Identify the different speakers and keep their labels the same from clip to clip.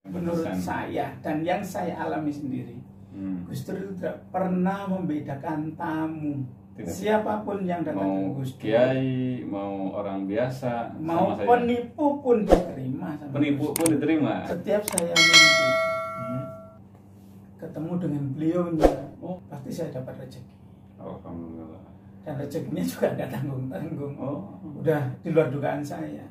Speaker 1: Menurut saya dan yang saya alami sendiri, Gus Dur itu tidak pernah membedakan tamu. Tidak. Siapapun yang datang ke Gus Dur,
Speaker 2: kiai, mau orang biasa,
Speaker 1: mau penipu pun diterima.
Speaker 2: Penipu pun diterima.
Speaker 1: Setiap saya mimpi ketemu dengan beliaunya, pasti saya dapat rezeki.
Speaker 2: Alhamdulillah.
Speaker 1: Dan rezekinya juga nggak tanggung-tanggung. Udah di luar dugaan saya.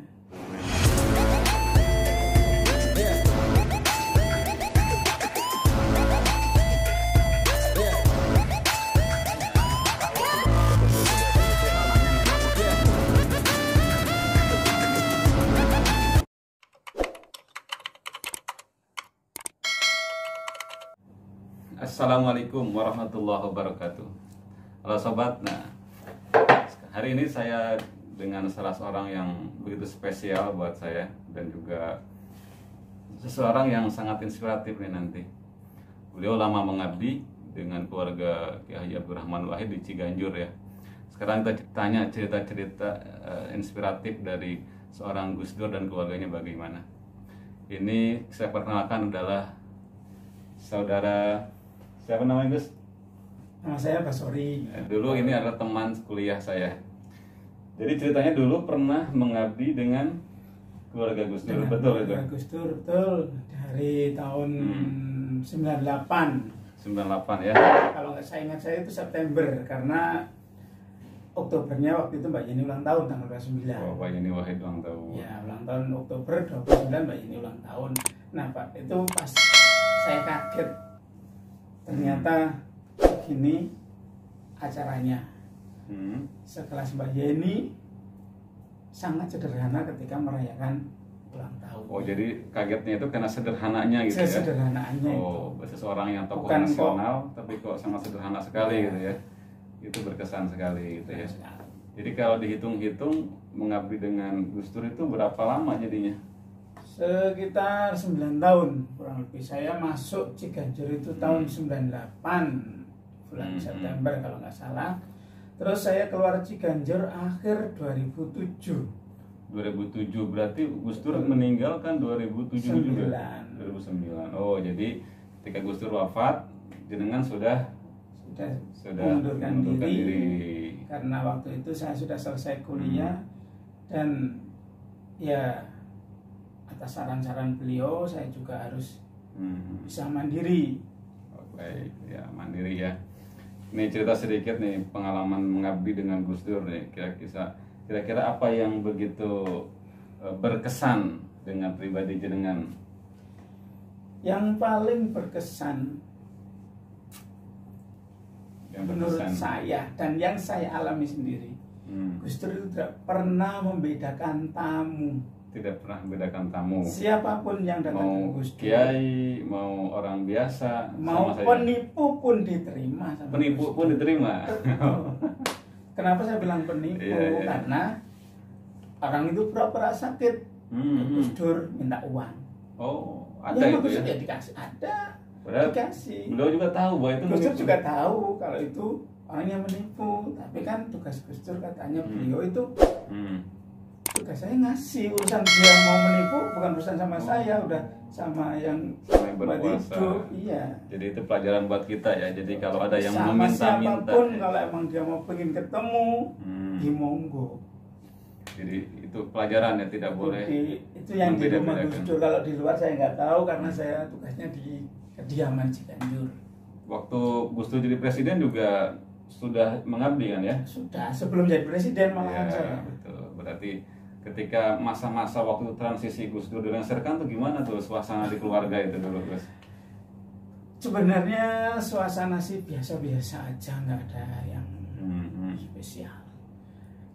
Speaker 2: Assalamualaikum warahmatullahi wabarakatuh. Halo sobat, nah hari ini saya dengan salah seorang yang begitu spesial buat saya dan juga seseorang yang sangat inspiratif nih nanti. Beliau lama mengabdi dengan keluarga Kiai Haji Abdurrahman Wahid di Ciganjur ya. Sekarang kita tanya cerita-cerita inspiratif dari seorang Gus Dur dan keluarganya bagaimana. Ini saya perkenalkan adalah saudara, siapa namanya Gus?
Speaker 1: Nama saya Basori.
Speaker 2: Dulu ini adalah teman kuliah saya. Jadi ceritanya dulu pernah mengabdi dengan keluarga Gus Dur, betul itu?
Speaker 1: Gus Dur, betul. Dari tahun 98.
Speaker 2: 98 ya.
Speaker 1: Kalau nggak saya ingat saya itu September, karena Oktobernya waktu itu Mbak Yeni ulang tahun tanggal 29.
Speaker 2: Oh, Mbak Yeni Wahid ulang tahun.
Speaker 1: Ya, ulang tahun Oktober 29 Mbak Yeni ulang tahun. Nah Pak, itu pas saya kaget. Ternyata gini acaranya. Sekelas Mbak Yeni sangat sederhana ketika merayakan ulang tahun.
Speaker 2: Oh, jadi kagetnya itu karena sederhananya gitu ya?
Speaker 1: Sederhanaannya
Speaker 2: oh,
Speaker 1: itu.
Speaker 2: Seseorang yang tokoh
Speaker 1: Bukan
Speaker 2: nasional, tapi kok sangat sederhana sekali gitu ya? Itu berkesan sekali gitu ya. Jadi kalau dihitung-hitung mengabdi dengan Gus Dur itu berapa lama jadinya?
Speaker 1: Sekitar 9 tahun kurang lebih. Saya masuk Ciganjur itu tahun 98 bulan September kalau nggak salah. Terus saya keluar Ciganjur akhir 2007.
Speaker 2: 2007 berarti Gus Dur meninggal kan 2007 juga. 2009. Oh, jadi ketika Gus Dur wafat, jenengan sudah
Speaker 1: mengundurkan diri karena waktu itu saya sudah selesai kuliah dan ya atas saran-saran beliau saya juga harus bisa mandiri.
Speaker 2: Baik, ya mandiri ya. Ini cerita sedikit nih pengalaman mengabdi dengan Gus Dur nih. Kira-kira apa yang begitu berkesan dengan pribadi jenengan?
Speaker 1: Yang paling berkesan menurut saya dan yang saya alami sendiri, Gus Dur itu tidak pernah membedakan tamu.
Speaker 2: Tidak pernah membedakan tamu.
Speaker 1: Siapapun yang datang ke Gus Dur,
Speaker 2: kiai, mau orang biasa,
Speaker 1: mau penipu pun diterima.
Speaker 2: Penipu pun diterima.
Speaker 1: Kenapa saya bilang penipu? Karena orang itu pura-pura sakit, Gus Dur minta uang.
Speaker 2: Oh, ada
Speaker 1: ya,
Speaker 2: itu ya?
Speaker 1: Dikasih, ada.
Speaker 2: Padahal
Speaker 1: dikasih.
Speaker 2: Beliau juga tahu bahwa itu
Speaker 1: Gus Dur juga tahu kalau itu orang yang menipu. Tapi kan tugas Gus Dur katanya beliau itu tugas saya ngasih, urusan dia mau menipu bukan urusan sama saya, udah sama yang
Speaker 2: berkuasa.
Speaker 1: Iya.
Speaker 2: Jadi itu pelajaran buat kita ya. Jadi kalau ada yang
Speaker 1: sama
Speaker 2: meminta-minta,
Speaker 1: siapapun kalau emang dia mau pengen ketemu, ya monggo.
Speaker 2: Jadi itu pelajaran ya, tidak boleh.
Speaker 1: Itu yang di rumah Gus Dur. Kalau di luar saya nggak tahu karena saya tugasnya di kediaman Ciganjur.
Speaker 2: Waktu Gus Dur jadi presiden juga sudah mengabdi kan ya?
Speaker 1: Sudah, sebelum jadi presiden malahan saya.
Speaker 2: Betul. Berarti ketika masa-masa waktu transisi Gus Dur dilengsarkan tuh gimana tuh suasana di keluarga itu dulu, Gus?
Speaker 1: Sebenarnya suasana sih biasa-biasa aja, nggak ada yang spesial.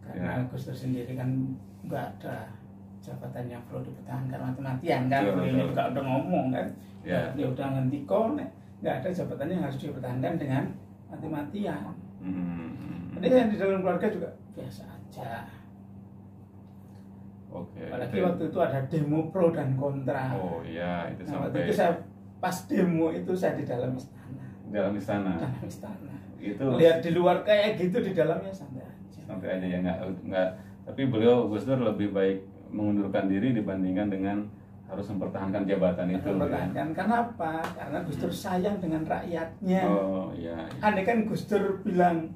Speaker 1: Karena Gus Dur sendiri kan nggak ada jabatan yang perlu dipertahankan mati-matian kan. Beliau juga udah ngomong kan. Dia udah ngendiko, nggak ada jabatan yang harus dipertahankan dengan mati-matian. Jadi yang di dalam keluarga juga biasa aja. Apalagi waktu itu ada demo pro dan kontra.
Speaker 2: Oh iya, itu
Speaker 1: sampai.
Speaker 2: Waktu
Speaker 1: itu saya pas demo itu saya di dalam istana.
Speaker 2: Dalam istana.
Speaker 1: Dalam istana.
Speaker 2: Itu
Speaker 1: lihat di luar kayak gitu, di dalamnya santai aja.
Speaker 2: Santai aja ya, nggak. Tapi beliau Gus Dur lebih baik mengundurkan diri dibandingkan dengan harus mempertahankan jabatan itu.
Speaker 1: Mempertahankan karena apa? Karena Gus Dur sayang dengan rakyatnya.
Speaker 2: Oh iya.
Speaker 1: Andai kan Gus Dur bilang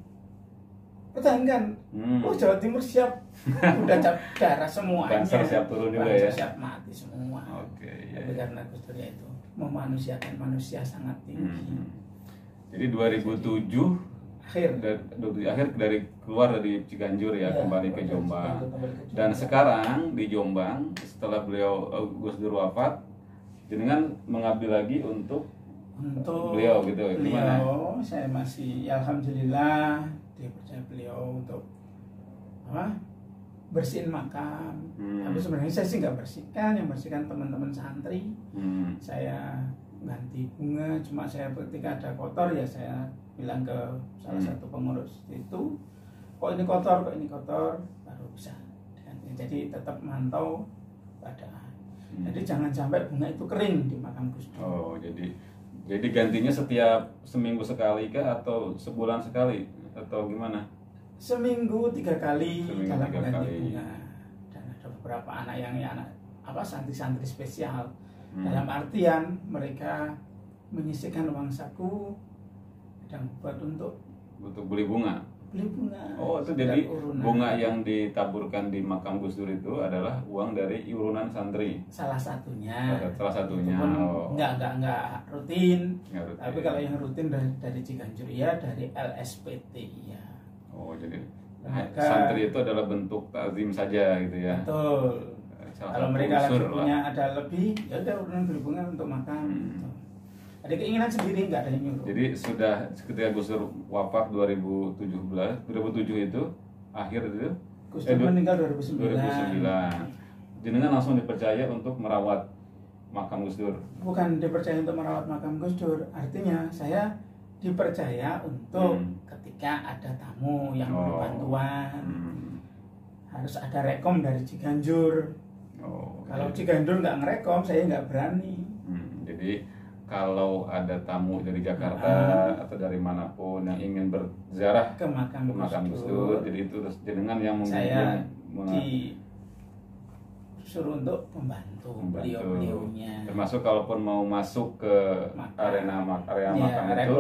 Speaker 1: pertahankan, oh Jawa Timur siap, udah cap darah semuanya.
Speaker 2: Banser siap turun juga
Speaker 1: Banser
Speaker 2: ya.
Speaker 1: siap mati semua.
Speaker 2: Oke. Iya.
Speaker 1: Tapi karena Gus Dur itu memanusiakan manusia sangat tinggi.
Speaker 2: Jadi 2007 akhir dari keluar dari Ciganjur ya, kembali ke Jombang. Dan sekarang di Jombang setelah Gus Dur wafat, jenengan mengabdi lagi untuk beliau gitu. Gimana?
Speaker 1: Saya masih ya alhamdulillah dipercaya beliau untuk bersihin makam. Tapi sebenarnya saya sih nggak bersihkan, yang bersihkan teman-teman santri. Saya ganti bunga, cuma saya ketika ada kotor ya saya bilang ke salah satu pengurus itu, kok ini kotor, baru bisa diganti. Jadi tetap mantau keadaan. Jadi jangan sampai bunga itu kering di makam Gus Dur.
Speaker 2: Oh, jadi gantinya setiap seminggu sekali kah atau sebulan sekali atau gimana?
Speaker 1: Seminggu 3 kali dalam ganti bunga. Dan ada beberapa anak yang santri-santri spesial. Dalam artian mereka menyisihkan uang saku dan buat untuk
Speaker 2: beli bunga. Oh, itu jadi urunan. Bunga yang ditaburkan di makam Gus Dur itu adalah uang dari iuran santri.
Speaker 1: Salah satunya. Enggak rutin. Tapi kalau yang rutin dari Ciganjur ya, dari LSPT ya.
Speaker 2: Oh, jadi santri itu adalah bentuk takzim saja gitu ya.
Speaker 1: Betul. Kalau mereka lagi punya ada lebih, ya udah urunan beli bunga untuk makan. Ada keinginan sendiri, nggak ada yang nyuruh.
Speaker 2: Jadi sudah ketika Gus Dur wafat 2007 itu akhir itu.
Speaker 1: Gus Dur meninggal 2009.
Speaker 2: Jenengan langsung dipercaya untuk merawat makam Gus Dur.
Speaker 1: Bukan dipercaya untuk merawat makam Gus Dur, artinya saya dipercaya untuk ketika ada tamu yang perlu bantuan, harus ada rekom dari Ciganjur. Kalau Ciganjur nggak ngerekom, saya nggak berani.
Speaker 2: Jadi kalau ada tamu dari Jakarta atau dari manapun yang ingin berziarah
Speaker 1: ke makam
Speaker 2: Gus Dur, jadi itu terus jenengan yang
Speaker 1: saya disuruh untuk membantu beliau-beliaunya.
Speaker 2: Termasuk kalaupun mau masuk ke area makam itu,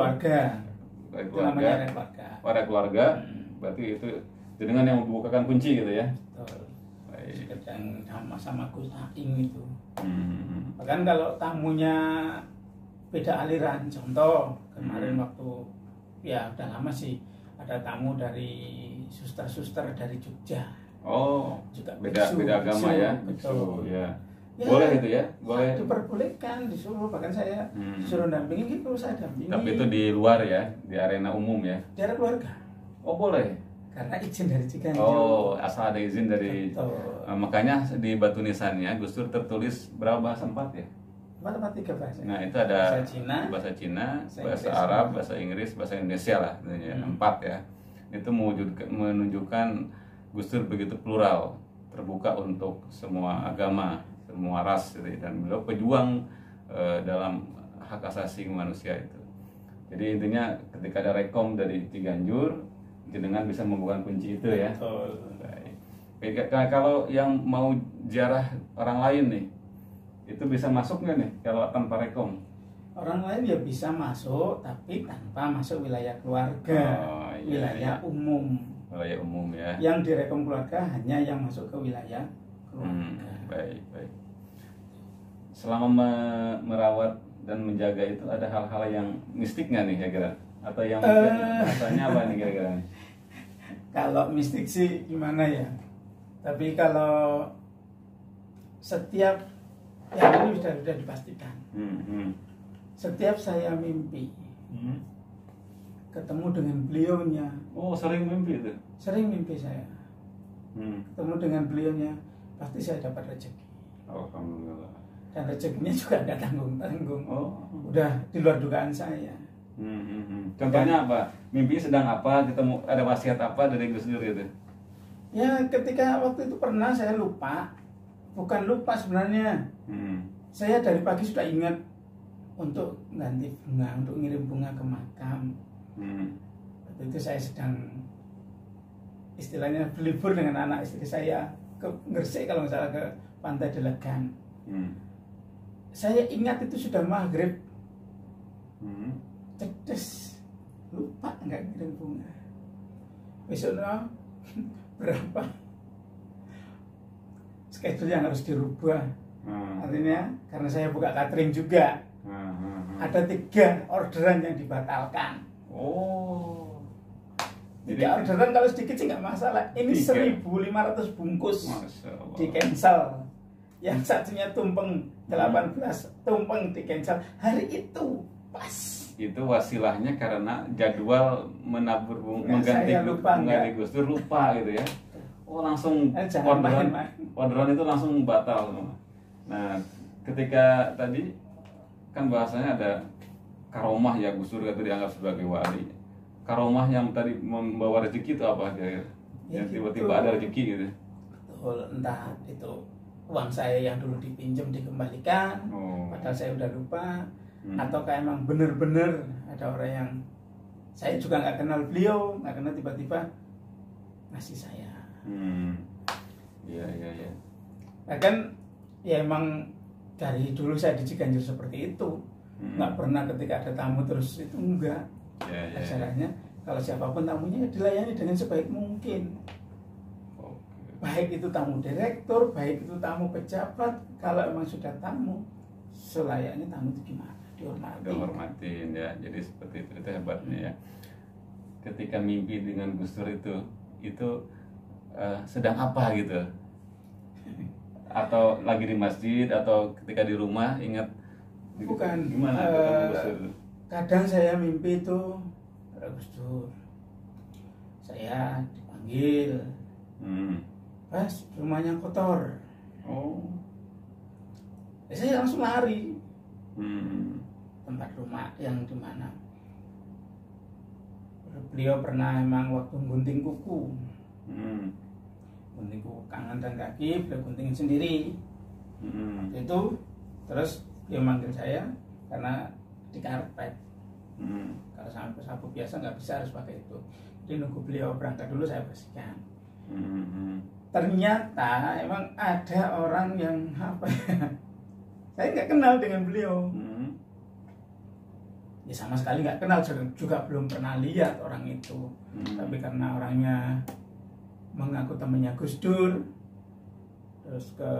Speaker 2: area keluarga, berarti itu jenengan yang membukakan kunci gitu ya.
Speaker 1: Betul. Sedang sama Gus Aing itu. Bahkan kalau tamunya beda aliran, contoh kemarin waktu ya udah lama sih ada tamu dari suster-suster dari Jogja.
Speaker 2: Oh, juga beda agama ya.
Speaker 1: Betul.
Speaker 2: Ya. Boleh itu ya? Boleh.
Speaker 1: Diperbolehkan, disuruh, bahkan saya disuruh dampingi gitu, saya dampingi.
Speaker 2: Tapi itu di luar ya, di arena umum ya.
Speaker 1: Di area keluarga.
Speaker 2: Oh, boleh.
Speaker 1: Karena izin dari Ciganjur.
Speaker 2: Oh, asal ada izin dari.
Speaker 1: Makanya
Speaker 2: di batu nisannya Gus Dur tertulis berapa bahasa 4 ya?
Speaker 1: 3 bahasa.
Speaker 2: Nah, itu ada
Speaker 1: bahasa Cina,
Speaker 2: bahasa Arab, bahasa Inggris, bahasa Indonesia lah, 4 ya. Itu menunjukkan Gus Dur begitu plural, terbuka untuk semua agama, semua ras gitu, dan beliau pejuang dalam hak asasi manusia itu. Jadi intinya ketika ada rekom dari Ciganjur, jenengan bisa membuka kunci itu ya. Baik. Kalau yang mau ziarah orang lain nih, itu bisa masuk nggak nih kalau tanpa rekom?
Speaker 1: Orang lain ya bisa masuk, tapi tanpa masuk wilayah keluarga, wilayah umum.
Speaker 2: Wilayah umum ya.
Speaker 1: Yang direkom keluarga hanya yang masuk ke wilayah keluarga.
Speaker 2: Baik. Selama merawat dan menjaga itu ada hal-hal yang mistik nggak nih kira-kira? Atau yang rasanya apa nih kira-kira?
Speaker 1: Kalau mistik sih gimana ya? Tapi kalau setiap yang ini sudah dipastikan. Setiap saya mimpi ketemu dengan beliaunya.
Speaker 2: Oh, sering mimpi itu?
Speaker 1: Sering mimpi saya. Ketemu dengan beliaunya, pasti saya dapat rezeki.
Speaker 2: Alhamdulillah.
Speaker 1: Dan rezekinya juga nggak tanggung-tanggung. Udah di luar dugaan saya.
Speaker 2: Contohnya apa? Mimpi sedang apa? Ketemu ada wasiat apa dari Gus Dur gitu?
Speaker 1: Ya, ketika waktu itu pernah saya lupa. Bukan lupa sebenarnya. Saya dari pagi sudah ingat untuk ganti bunga, untuk ngirim bunga ke makam. Waktu itu saya sedang istilahnya berlibur dengan anak istri saya ke Gresik kalau nggak salah, ke Pantai Delegan. saya ingat itu sudah maghrib. Cedes, lupa nggak kirim bunga. Besoknya berapa schedule yang harus dirubah. Artinya karena saya buka catering juga, ada 3 orderan yang dibatalkan.
Speaker 2: Oh,
Speaker 1: 3 orderan kalau sedikit sih nggak masalah. Ini 1.500 bungkus di cancel. Yang satunya tumpeng 18 tumpeng di cancel. Hari itu pas.
Speaker 2: Itu wasilahnya karena jadwal menabur mengganti Gus Dur lupa gitu ya. Oh, langsung orderan itu langsung batal. Nah, ketika tadi kan bahasanya ada karomah ya, Gus Dur itu dianggap sebagai wali. Karomah yang tadi membawa rezeki itu apa ya? Yang tiba-tiba ada rezeki gitu.
Speaker 1: Betul, entah itu uang saya yang dulu dipinjam dikembalikan, padahal saya udah lupa, ataukah emang bener-bener ada orang yang saya juga nggak kenal beliau, nggak kenal, tiba-tiba ngasih saya.
Speaker 2: Iya.
Speaker 1: Bahkan ya emang dari dulu saya di Ciganjur seperti itu, nggak pernah ketika ada tamu terus itu enggak. Acaranya kalau siapapun tamunya dilayani dengan sebaik mungkin. Baik itu tamu direktur, baik itu tamu pejabat, kalau emang sudah tamu, selayaknya tamu itu gimana?
Speaker 2: Dihormatin ya. Jadi seperti itu hebatnya ya. Ketika mimpi dengan Gus Dur itu sedang apa gitu? Atau lagi di masjid atau ketika di rumah ingat?
Speaker 1: Bukan.
Speaker 2: Gimana Gus Dur?
Speaker 1: Kadang saya mimpi itu Gus Dur, saya dipanggil, pas rumahnya kotor. Saya langsung lari. Tempat rumah yang di mana beliau pernah emang waktu gunting kuku, gunting kuku tangan dan kaki, beliau guntingin sendiri. Itu terus dia manggil saya karena di karpet. Kalau sampai sapu biasa nggak bisa, harus pakai itu. Jadi nunggu beliau berangkat dulu saya bersihkan. Ternyata emang ada orang yang apa ya, saya nggak kenal dengan beliau. Ya sama sekali nggak kenal, juga belum pernah lihat orang itu. Tapi karena orangnya mengaku temannya Gus Dur, terus ke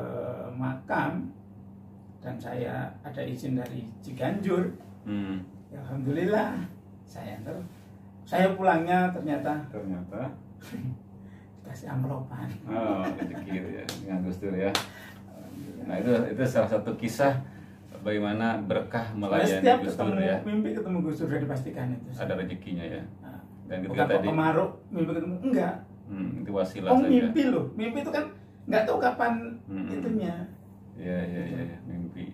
Speaker 1: makam, dan saya ada izin dari Ciganjur, ya alhamdulillah saya pulangnya ternyata dikasih amplopan.
Speaker 2: Rezeki ya dengan Gus Dur ya. Nah itu salah satu kisah bagaimana berkah melayani Gus Dur ya.
Speaker 1: Mimpi ketemu Gus Dur sudah dipastikan itu.
Speaker 2: Ada rezekinya ya. Dan
Speaker 1: ketika tadi kemaruk mimpi ketemu enggak.
Speaker 2: Itu wasilah saja.
Speaker 1: Mimpi loh. Mimpi itu kan nggak tahu kapan itunya.
Speaker 2: Iya, mimpi.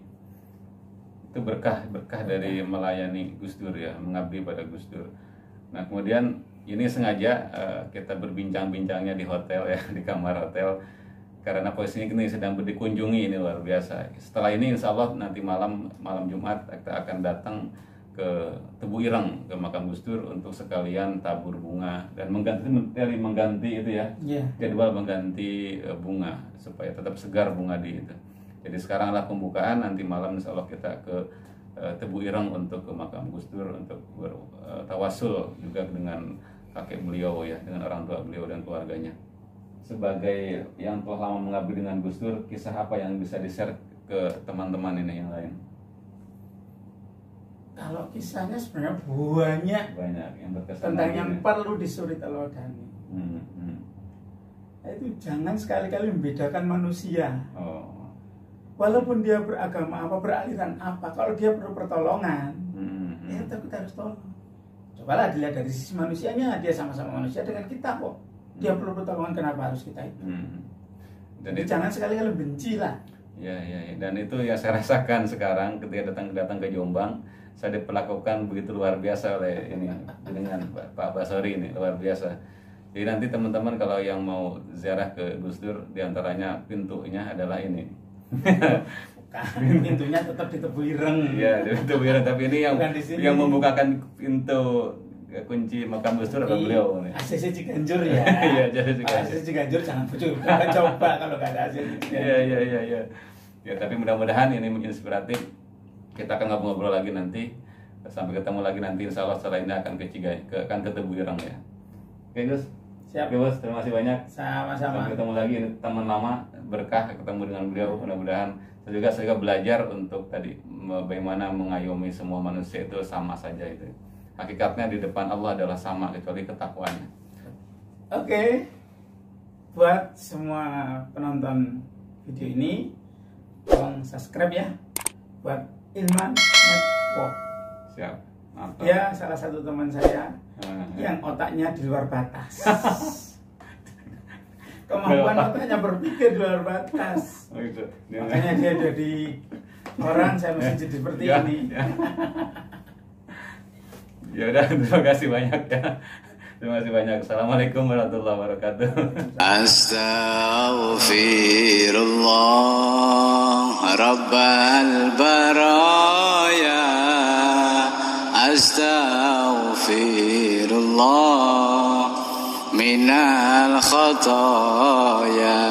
Speaker 2: Itu berkah dari melayani Gus Dur ya, mengabdi pada Gus Dur. Nah, kemudian ini sengaja kita berbincang-bincangnya di hotel ya, di kamar hotel. Karena posisinya ini sedang dikunjungi, ini luar biasa. Setelah ini insya Allah nanti malam Jumat kita akan datang ke Tebu Ireng, ke makam Gus Dur untuk sekalian tabur bunga dan mengganti itu ya, jadwal mengganti bunga supaya tetap segar bunga di itu. Jadi sekarang adalah pembukaan, nanti malam insya Allah kita ke Tebu Ireng untuk ke makam Gus Dur untuk bertawasul juga dengan kakek beliau ya, dengan orang tua beliau dan keluarganya. Sebagai yang telah lama mengabdi dengan Gus Dur, kisah apa yang bisa di-share ke teman-teman ini yang lain?
Speaker 1: Kalau kisahnya sebenarnya banyak
Speaker 2: yang berkesan
Speaker 1: tentang yang perlu disuri teladani. Itu jangan sekali-kali membedakan manusia. Walaupun dia beragama apa, beraliran apa, kalau dia perlu pertolongan, ya kita harus tolong. Cobalah dilihat dari sisi manusianya, dia sama-sama manusia dengan kita kok. Dia perlu pertolongan, kenapa harus kita itu? Dan itu, jangan sekali-kali benci lah.
Speaker 2: Ya, dan itu yang saya rasakan sekarang ketika datang ke Jombang, saya diperlakukan begitu luar biasa oleh ini dengan Pak Basori ini, luar biasa. Jadi nanti teman-teman kalau yang mau ziarah ke Gus Dur, diantaranya pintunya adalah ini.
Speaker 1: Pintunya tetap di Tebu Ireng.
Speaker 2: Iya, di Tebu Ireng, tapi ini yang membukakan pintu kunci makam Gus Dur adalah beliau nih.
Speaker 1: ACC Ciganjur ya.
Speaker 2: Iya, ACC
Speaker 1: Ciganjur jangan coba kalau nggak ada ACC.
Speaker 2: Iya. Ya, tapi mudah-mudahan ini menginspiratif. Kita akan ngobrol lagi nanti. Sampai ketemu lagi nanti, insya Allah setelah ini akan ke Cigai, akan ke Tebu Ireng ya. Oke Gus.
Speaker 1: Siap.
Speaker 2: Oke Bos, terima kasih banyak.
Speaker 1: Sama-sama.
Speaker 2: Sampai ketemu lagi, ini teman lama, berkah ketemu dengan beliau. Mudah-mudahan saya juga belajar untuk tadi bagaimana mengayomi semua manusia itu sama saja itu. Hakikatnya di depan Allah adalah sama kecuali ketakwaannya.
Speaker 1: Oke. Buat semua penonton video ini, tolong subscribe ya. Buat Ilman Network.
Speaker 2: Siap. Mantap.
Speaker 1: Ya, salah satu teman saya yang otaknya di luar batas. Kemampuan otaknya berpikir di luar batas.
Speaker 2: Oh, gitu.
Speaker 1: Makanya dia jadi orang, saya mesti jadi seperti ini.
Speaker 2: Ya udah, terima kasih banyak ya. Terima kasih banyak. Assalamualaikum warahmatullahi wabarakatuh.
Speaker 3: Astaghfirullah Rabbal baraya. Astaghfirullah minal khataya.